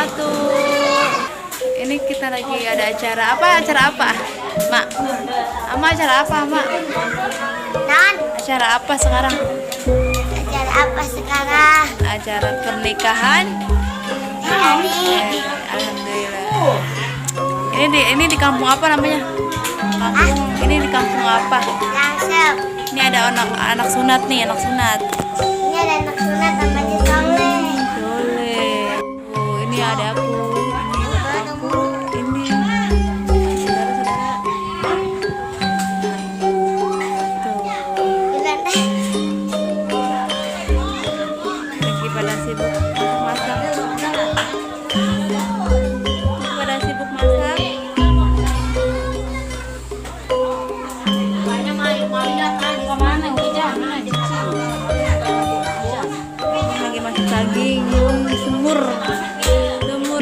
wabarakatuh. Ini kita lagi ada acara apa? Acara apa, Mak? Acara apa, Mak? Acara apa sekarang? Acara apa sekarang? Acara pernikahan. Alhamdulillah. Ini di kampung apa namanya? Ini di kampung apa? Langsung. Ini ada anak sunat nih, anak sunat. Ini ada anak sunat namanya Soleh. Soleh. Oh, ini ada aku. Ini saudara-saudara. Lagi pada sibuk masak. Pada sibuk masak. Lagi masak daging, semur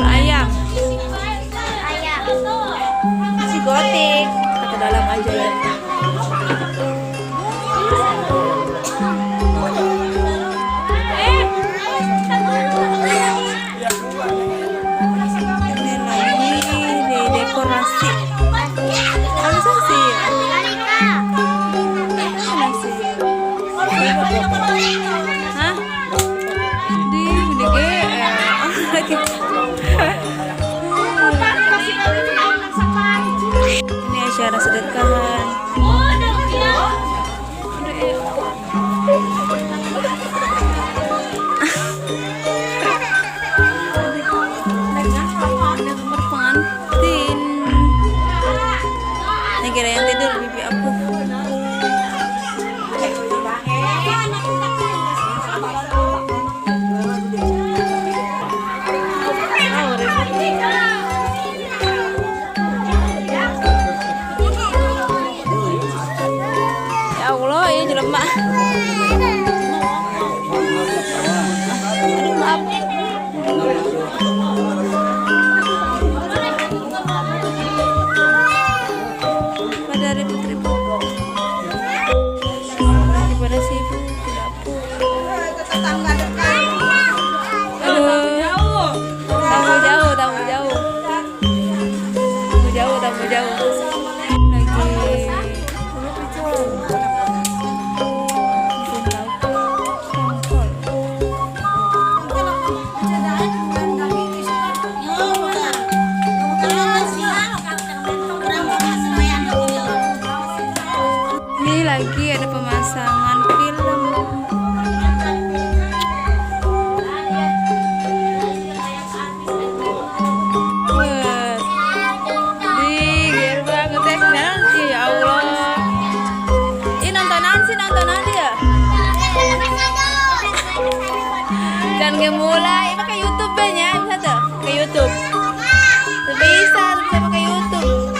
ayam. Si gotik, kita ke dalam aja ya. Ini lagi di dekorasi. Apa sih? Hah? Di ini acara sedekahan. Ada kamar pengantin. Ini kira yang tidur bibi aku. Ya Allah, ini jelema. Aduh, maaf. Pada ribut-ribut. Lagi pada sibuk di dapur. Aduh. Tamu jauh. Ini lagi ada pemasangan film. Digir banget ya Allah. Ini nontonan dia. Dan mulai pakai YouTube nya bisa tuh ke YouTube. Bisa pakai YouTube.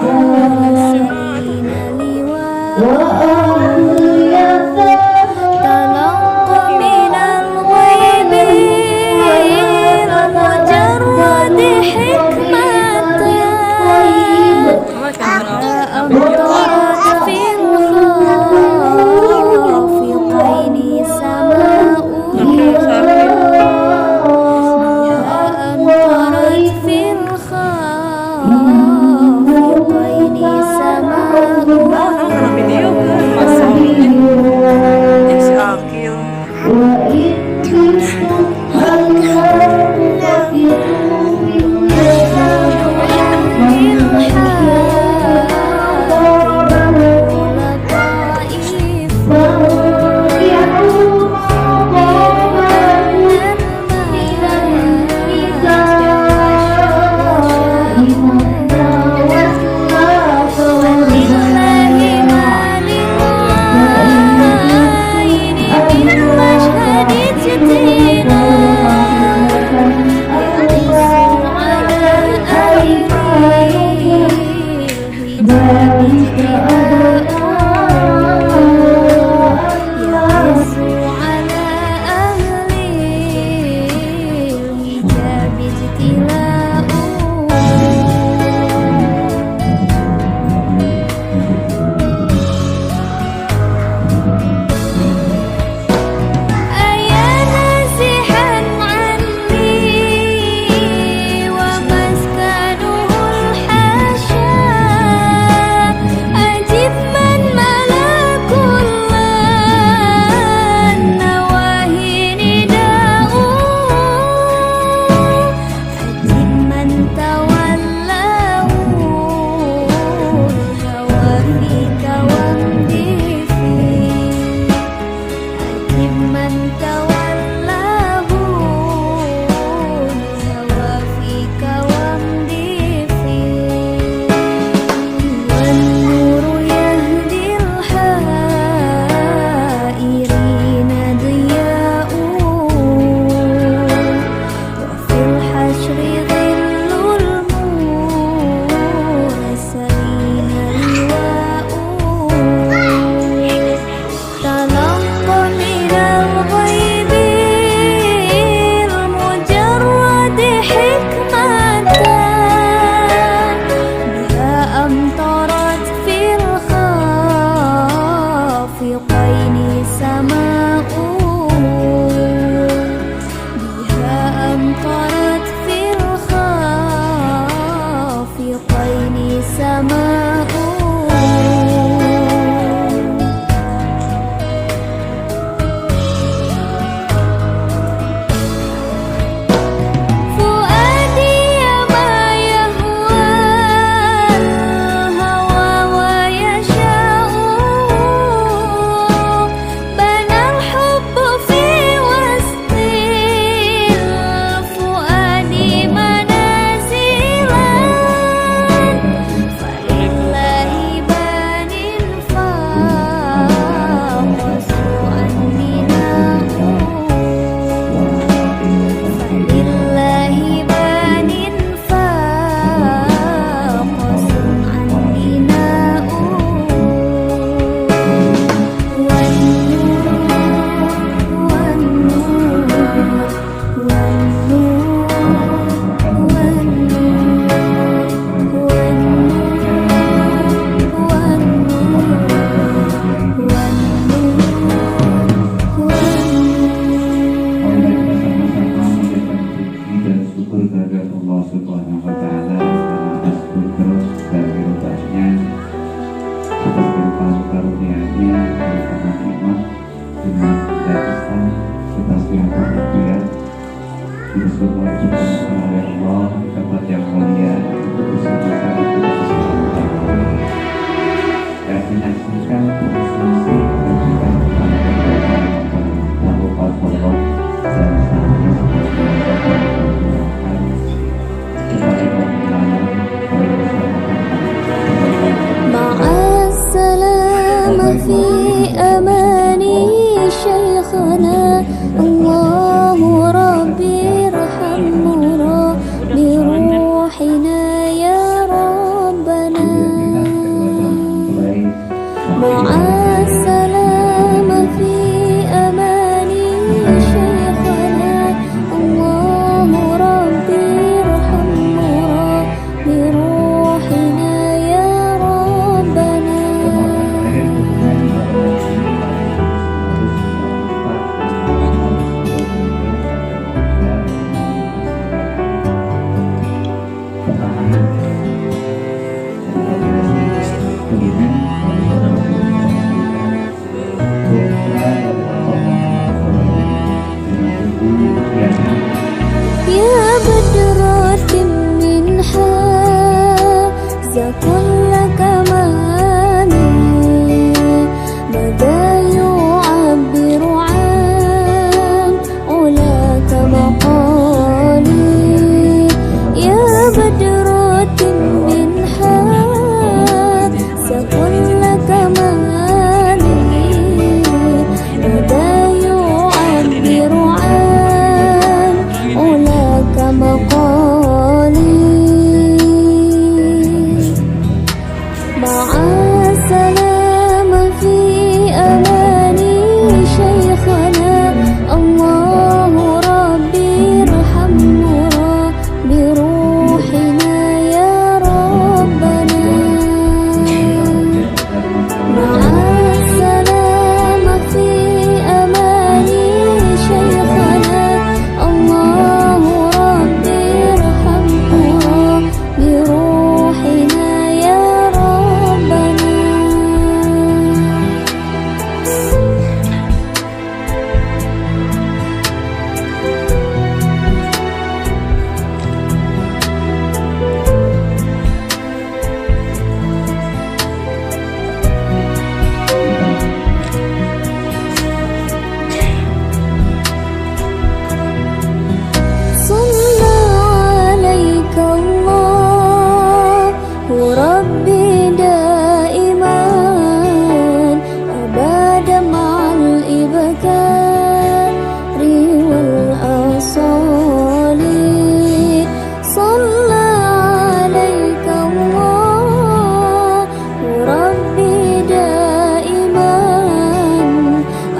Oh Subhanahu wa Ta'ala atas terus dan keridhaannya, atas kelimpahan karunia-Nya, kelimpahan iman dan Islam, kita silakan berdoa. Bersyukur kepada Allah di tempat yang mulia untuk bersama-sama kita dan menyaksikan prestasi dan juga tanpa Allah dan مع السلامة في أماني شيخنا الله ربي ارحمنا بروحنا يا ربنا مع السلامة في أماني شيخنا الله ربي ارحمنا بروحنا يا ربنا يا بدرة منها كل كماني مدى يعبر عن علاك مقالي يا بدرة منها كل كماني مدى يعبر عن علاك مقالي مع السلامة في أماني شيخنا الله ربي ارحمنا بروحنا يا ربنا مع السلامة في أماني شيخنا الله ربي ارحمنا بروحنا يا ربنا صلى عليك الله ربي دائما أبدا مع الإبكار والأصال صلى عليك الله ربي دائما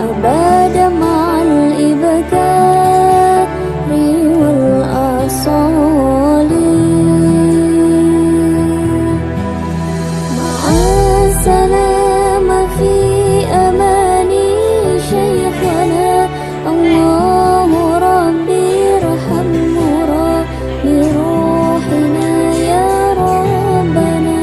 أبدا مع الإبكار والأصال مع السلامة في أماني شيخنا الله ربي ارحمنا بروحنا يا ربنا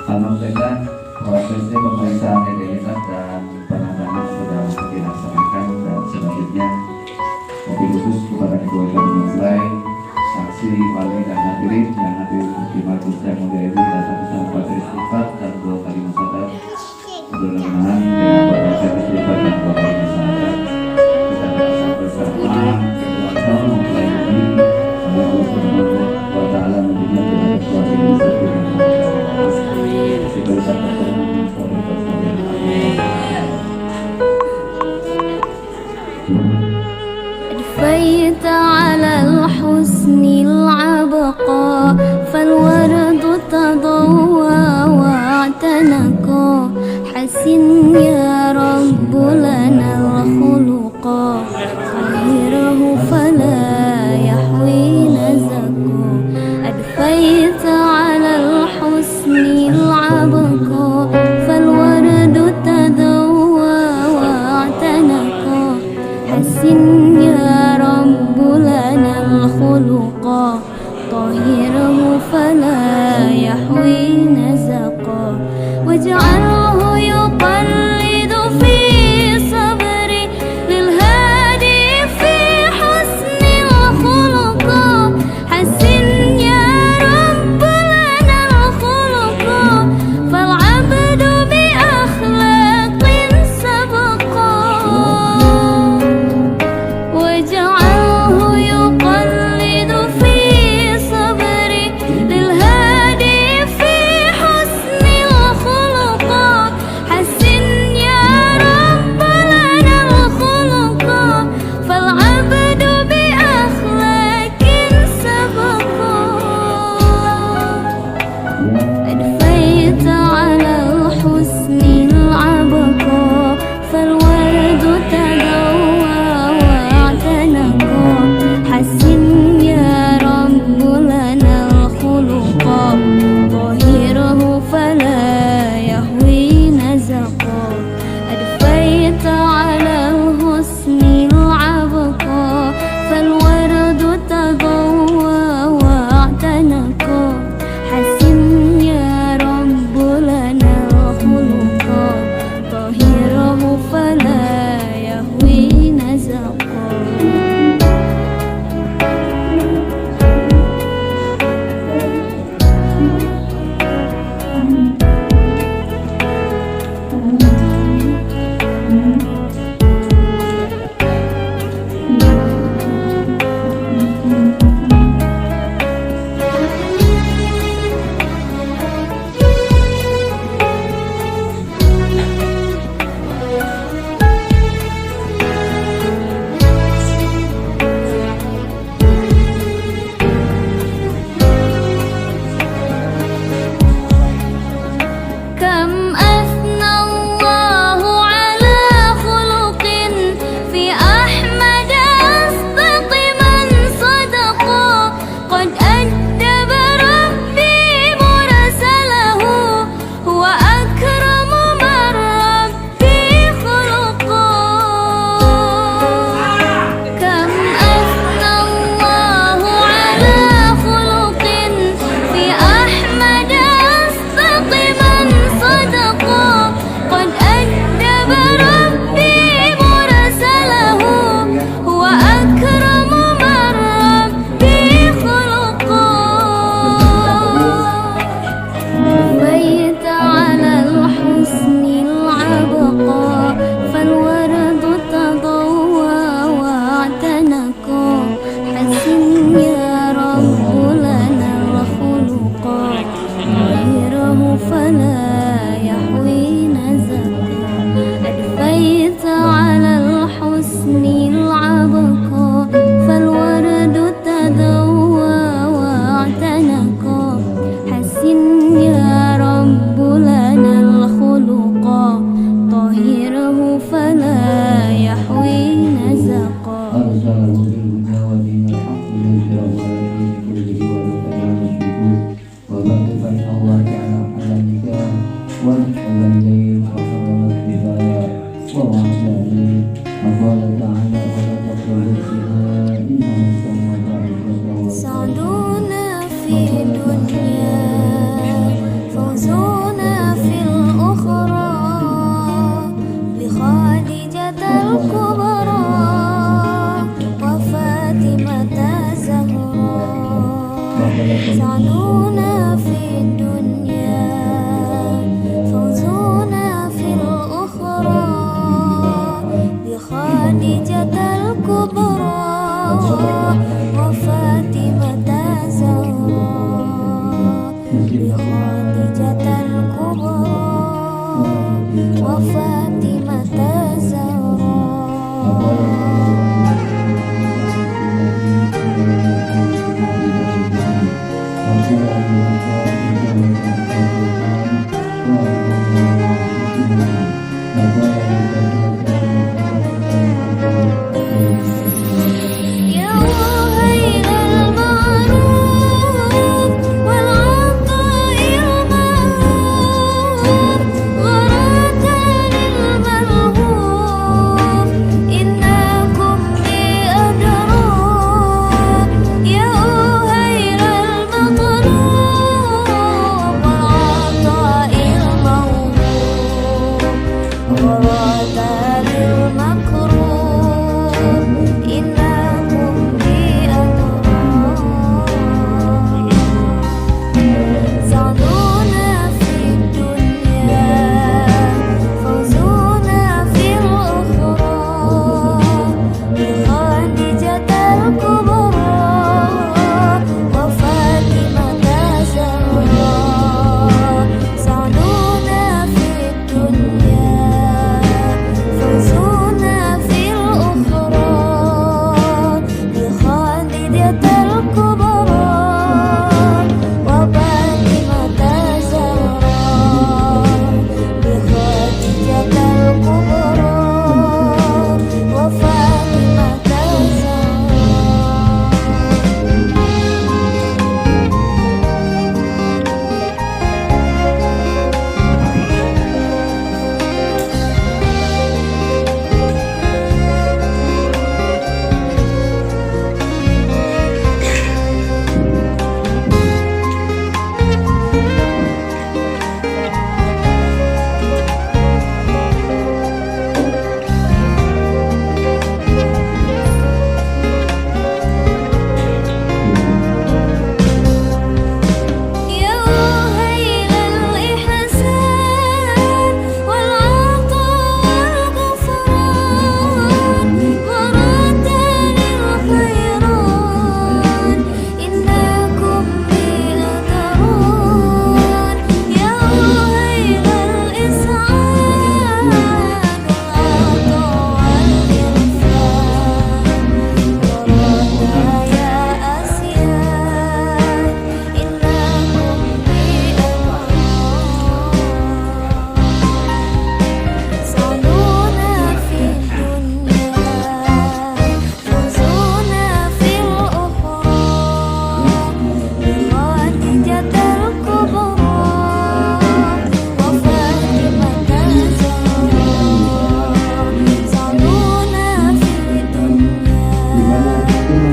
Alhamdulillah, prosesnya pemeriksaan identitas dan penanganan sudah dilaksanakan dan selanjutnya mobil khusus kepada kedua kami mempelai, saksi, wali dan hadirin yang hadir di majelis yang mulia ini datang bersama istighfar dan 2 kali musadat. Mudah-mudahan dengan berbagai istighfar dan 2 kali musadat kita dapat bersama kedua kaum mempelai ini oleh Allah Subhanahu wa Ta'ala menjadikan kedua ini satu yang بيت على الحسن العبقى فالورد تضوى واعتنقا حسن يا رب لنا الخلقا خلقا طهره فلا يحوي نزقا واجعله يقلد في صبري للهادي في حسن الخلق حسن يا رب لنا الخلق فالعبد بأخلاق سبقا واجعله يقلد في صبري للهادي في حسن الخلق حسن يا رب لنا الخلق فالعبد بأخلاق سبقا أدفيت على الحسن العبقى فالورد تضوى واعتنقا حسن يا رب لنا الخلق طهره فلا يهوي نزقا أدفيت على الحسن العبقى فالورد تضوى واعتنقا حسن يا رب لنا الخلق طهره فلا يهوي نزقا كم أثنى الله على خلق في أحمد أصدق من صدقا قد أدب ربي مرسله هو أكرم من ربي خلقا كم أثنى الله على خلق في أحمد أصدق من صدقا قد أدب ربي مرسله هو أكرم من ربي خلقا بيت على الحسن العبقى فالورد تضوى واعتنقا حسن يا رب لنا الخلق غيره فلا يحوي نزقا أدفيت على الحسن العبقى فالورد تضوى واعتنقا حسن يا رب لنا الخلق طهره فلا يحوي نزقا أرسله بالهدى ودين الحق ليظهره على الدين كله ولو كره المشركون وبعد فإن الله تعالى أحل النكاح وأحل الليل وحرم الكفاية ووعد عليه وقال تعالى ولا تقربوا الزنا إنه كان فاحشة سعدونا في الدنيا فوزونا في الأخرى بخادجة الكبرى وفاطمة الزهراء سعدونا في الدنيا فوزونا في الأخرى بخادجة الكبرى وفاطمة الزهراء بخادجة الكبرى وفاطمة يا وهيل المعروف والعطاء المعروف غرات لله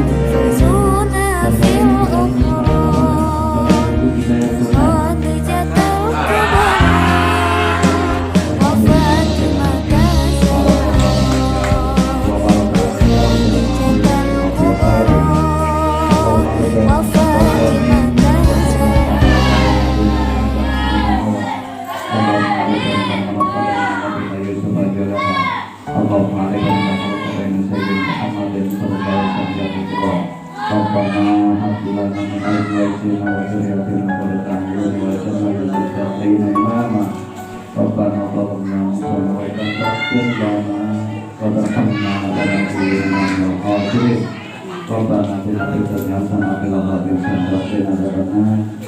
تفوزون في الأخرى خديجة الكبرى وفاطمة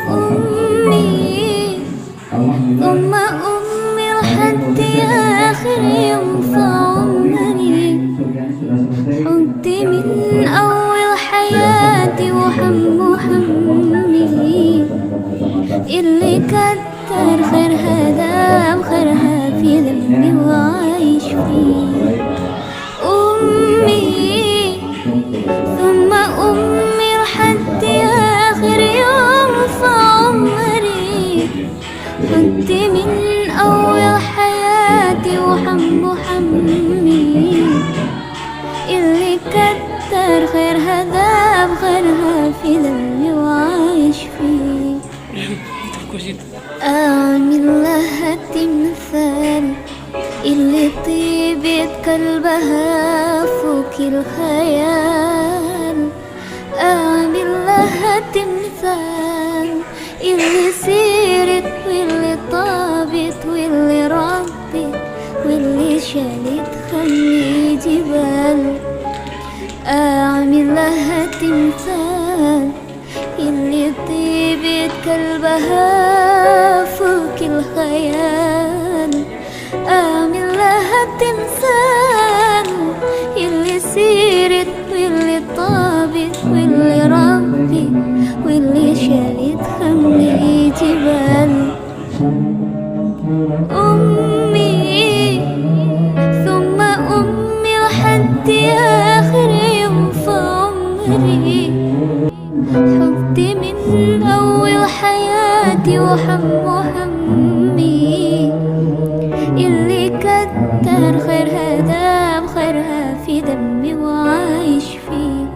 أمي ثم أمي لحد آخر يوم في عمري حبي من أول حياتي وحمي اللي كتر خيرها دام خيرها في ذنبي وعايش فيه أمي ثم أمي لحد آخر يوم في عمري حبي من أول حياتي وحمي اللي كتر خيرها دام خيرها في ذنبي وعايش فيه أعمل لها تمثال اللي طيبة قلبها فوق الخيال أعمل لها تمثال اللي سيرت واللي طابت واللي ربت واللي شالت خلي جبال أعمل لها تمثال اللي طيبة قلبها فوق الخيال أعمل لها تمثال اللي سيرت واللي طابت واللي ربت واللي شالت خلي جبال أمي ثم أمي لحد آخر يوم في عمري حبي من أول حياتي وحمي اللي كتر خيرها دام خيرها في دمي وعايش فيه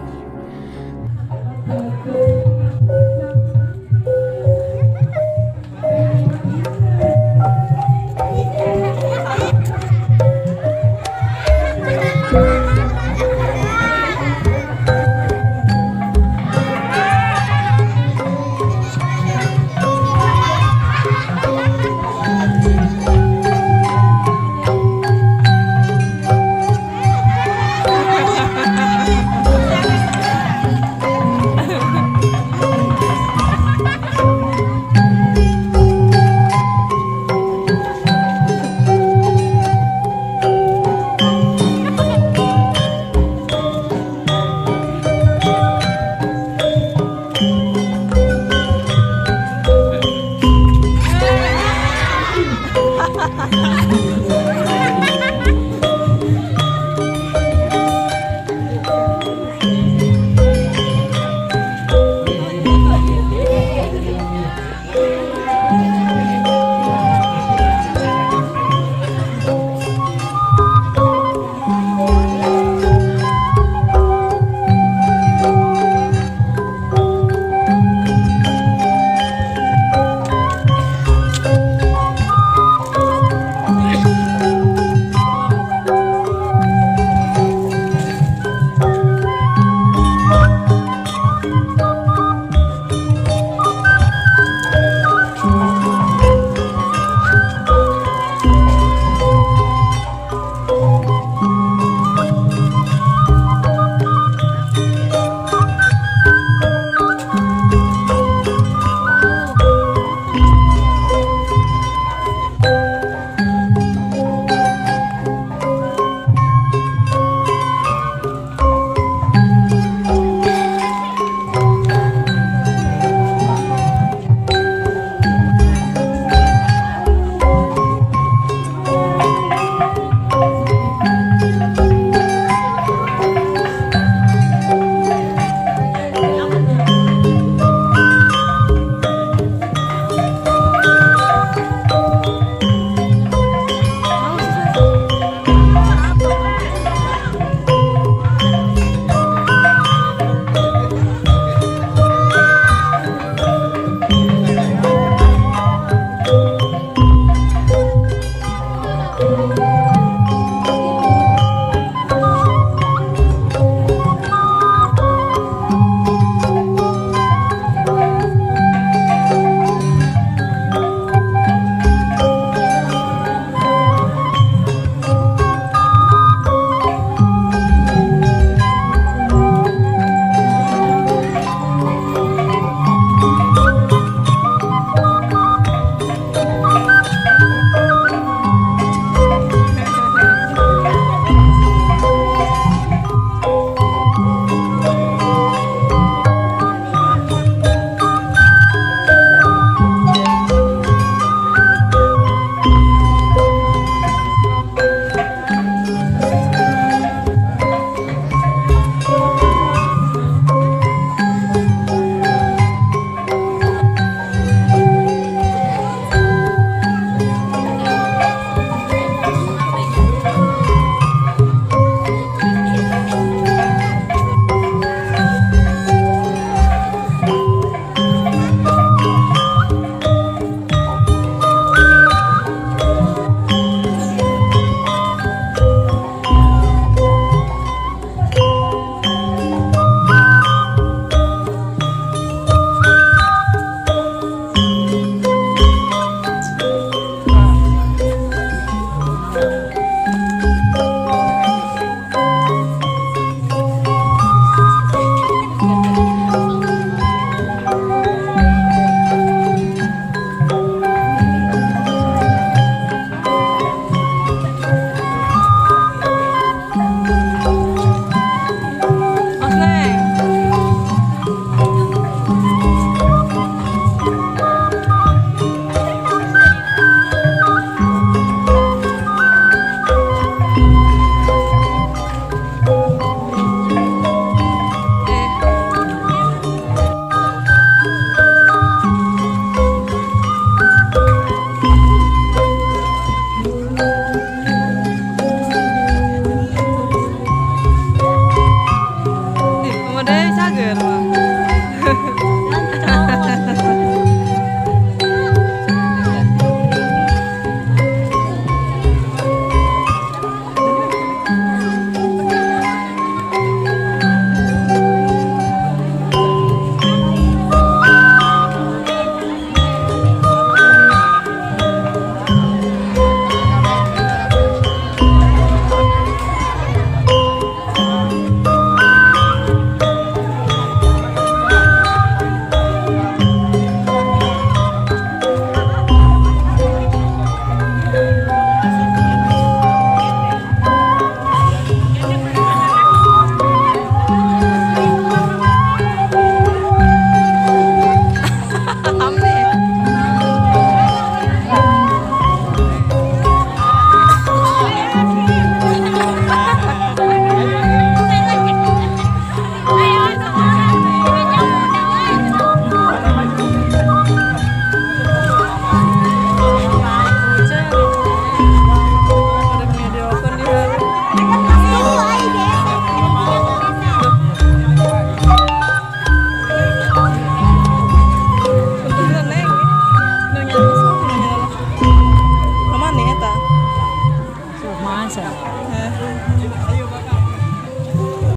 Masa?